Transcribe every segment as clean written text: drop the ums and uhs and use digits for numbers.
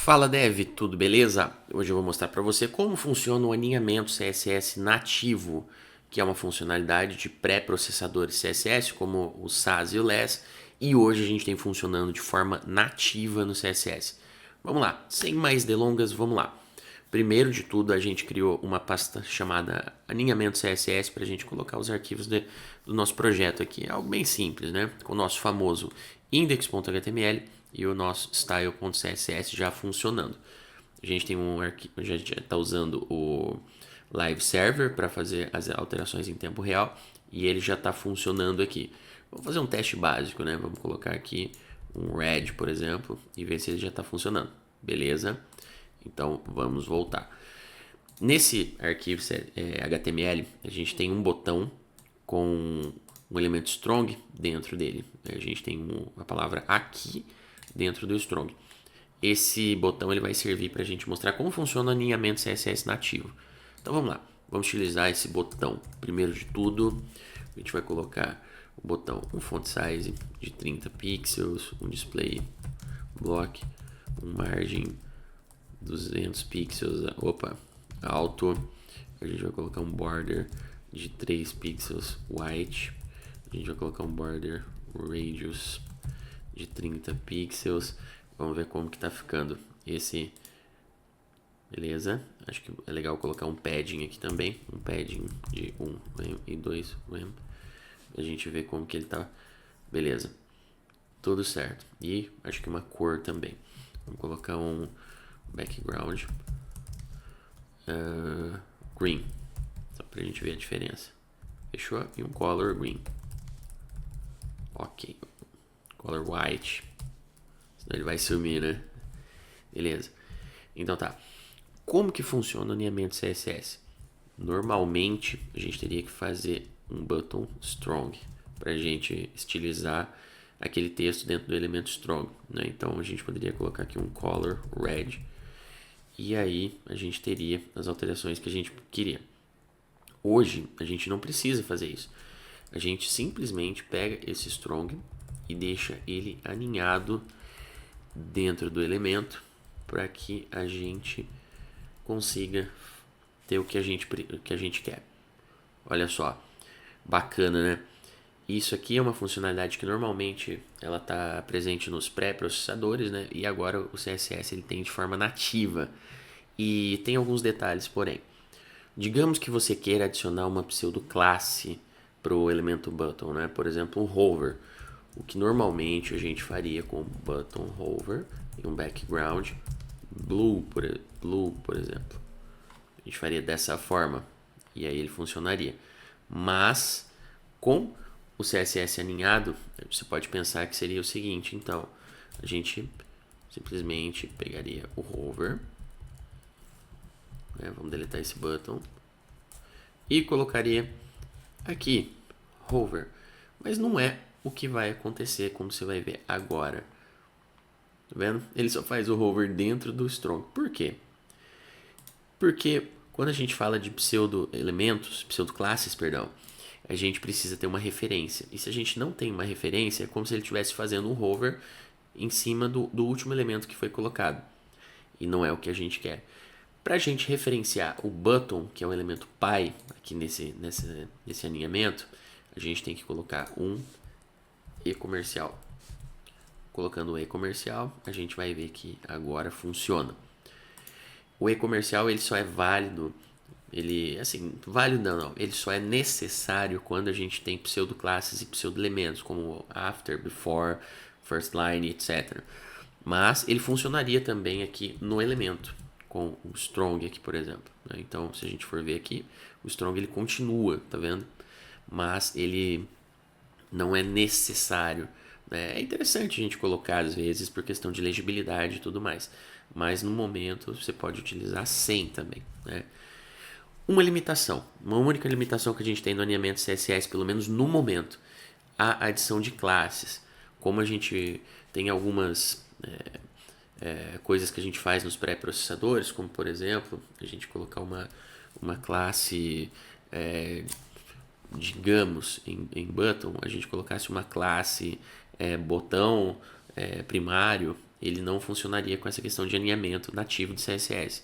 Fala Dev, tudo beleza? Hoje eu vou mostrar para você como funciona o alinhamento CSS nativo, que é uma funcionalidade de pré-processadores CSS, como o SAS e o LESS, e hoje a gente tem funcionando de forma nativa no CSS. Vamos lá, sem mais delongas, vamos lá. Primeiro de tudo, a gente criou uma pasta chamada alinhamento CSS para a gente colocar os arquivos do nosso projeto aqui. É algo bem simples, né? Com o nosso famoso index.html e o nosso style.css já funcionando. A gente tem um arquivo, já está usando o Live Server para fazer as alterações em tempo real e ele já está funcionando aqui. Vamos fazer um teste básico, né? Vamos colocar aqui um red, por exemplo, e ver se ele já está funcionando. Beleza? Então vamos voltar. Nesse arquivo HTML, a gente tem um botão com um elemento strong dentro dele. A gente tem a palavra aqui dentro do strong. Esse botão ele vai servir para a gente mostrar como funciona o alinhamento CSS nativo. Então vamos lá, vamos utilizar esse botão. Primeiro de tudo, a gente vai colocar o botão um font size de 30 pixels, um display block, margem 200 pixels, alto. A gente vai colocar um border de 3 pixels white. A gente vai colocar um border radius de 30 pixels. Vamos ver como que tá ficando esse. Beleza? Acho que é legal colocar um padding aqui também. Um padding de 1 e 2 rem. A gente vê como que ele tá. Beleza. Tudo certo. E acho que uma cor também. Vamos colocar um background green. Só pra gente ver a diferença. Fechou? E um color green. Ok. Color white. Senão ele vai sumir, né? Beleza. Então tá. Como que funciona o alinhamento CSS? Normalmente a gente teria que fazer um button strong para a gente estilizar aquele texto dentro do elemento strong, né? Então a gente poderia colocar aqui um color red e aí a gente teria as alterações que a gente queria. Hoje a gente não precisa fazer isso. A gente simplesmente pega esse strong e deixa ele alinhado dentro do elemento para que a gente consiga ter o que a gente quer. Olha só, bacana, né? Isso aqui é uma funcionalidade que normalmente ela está presente nos pré-processadores, né? E agora o CSS ele tem de forma nativa. E tem alguns detalhes, porém. Digamos que você queira adicionar uma pseudo-classe para o elemento button, né? Por exemplo, um hover. O que normalmente a gente faria com button hover e um background blue, por exemplo. A gente faria dessa forma e aí ele funcionaria. Mas com o CSS alinhado, você pode pensar que seria o seguinte, então, a gente simplesmente pegaria o hover, né, vamos deletar esse button, e colocaria aqui, hover. Mas não é o que vai acontecer, como você vai ver agora. Tá vendo? Ele só faz o hover dentro do strong. Por quê? Porque quando a gente fala de pseudo-elementos, pseudo-classes, perdão, a gente precisa ter uma referência. E se a gente não tem uma referência, é como se ele estivesse fazendo um hover em cima do último elemento que foi colocado. E não é o que a gente quer. Para a gente referenciar o button, que é o elemento pai, aqui nesse alinhamento, a gente tem que colocar um e-comercial. Colocando o e-comercial, a gente vai ver que agora funciona. O e-comercial ele só é válido, válido não, ele só é necessário quando a gente tem pseudoclasses e pseudo-elementos, como after, before, first line, etc. Mas ele funcionaria também aqui no elemento, com o strong aqui, por exemplo. Então, se a gente for ver aqui, o strong ele continua, tá vendo? Mas ele não é necessário. É interessante a gente colocar às vezes por questão de legibilidade e tudo mais, mas no momento você pode utilizar sem também, né? Uma única limitação que a gente tem no alinhamento CSS, pelo menos no momento, a adição de classes. Como a gente tem algumas coisas que a gente faz nos pré-processadores, como por exemplo, a gente colocar uma classe, digamos, em button, a gente colocasse uma classe botão primário, ele não funcionaria com essa questão de alinhamento nativo de CSS.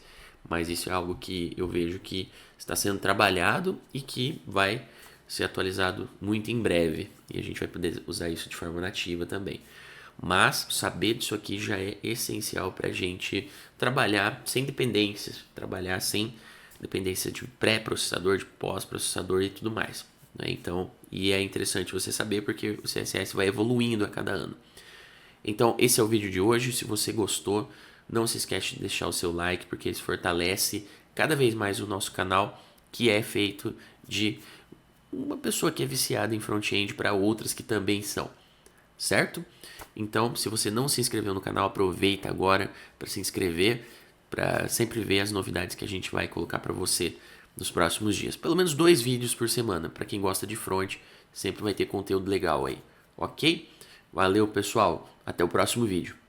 Mas isso é algo que eu vejo que está sendo trabalhado e que vai ser atualizado muito em breve. E a gente vai poder usar isso de forma nativa também. Mas saber disso aqui já é essencial para a gente trabalhar sem dependências, trabalhar sem dependência de pré-processador, de pós-processador e tudo mais. Né? Então, e é interessante você saber porque o CSS vai evoluindo a cada ano. Então, esse é o vídeo de hoje. Se você gostou, não se esquece de deixar o seu like, porque isso fortalece cada vez mais o nosso canal, que é feito de uma pessoa que é viciada em front-end para outras que também são, certo? Então, se você não se inscreveu no canal, aproveita agora para se inscrever, para sempre ver as novidades que a gente vai colocar para você nos próximos dias. Pelo menos 2 vídeos por semana, para quem gosta de front, sempre vai ter conteúdo legal aí, ok? Valeu, pessoal. Até o próximo vídeo.